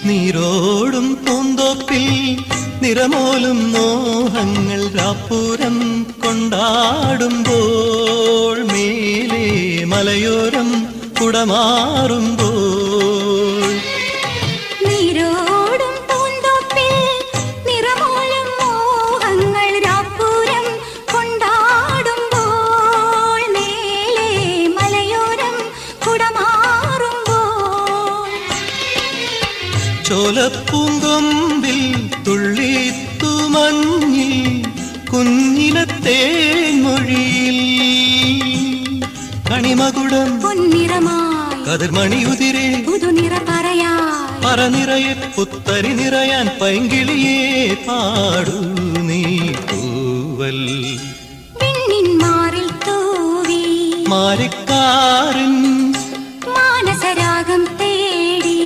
നീരോടും പൂന്തോപ്പിൽ നിറമോലും മോഹങ്ങൾ രാപ്പൂരം കൊണ്ടാടുമ്പോൾ മേലെ മലയോരം കുടമാറുമ്പോൾ നീരോടും പൂന്തോപ്പിൽ നിറമോലും മോഹങ്ങൾ രാപ്പൂരം കൊണ്ടാടുമ്പോൾ മേലെ മലയോരം കുടമാറുമ്പോൾ ചോലപ്പൂങ്കൊമ്പിൽ തുള്ളിത്തുമഞ്ഞിൽ കുഞ്ഞിലത്തെ മൊഴിയിൽ കണിമകുടം പൊന്നിറമായി കതിർമണിയുതിരെ പുതുനിറ പറയായി പറനിറയെ പുത്തരി നിറയാൻ പൈങ്കിളിയെ പാടൂ നീ തൂവൽ പെണ്ണിൻ മാറിൽ തൂവി മാരിക്കാരൻ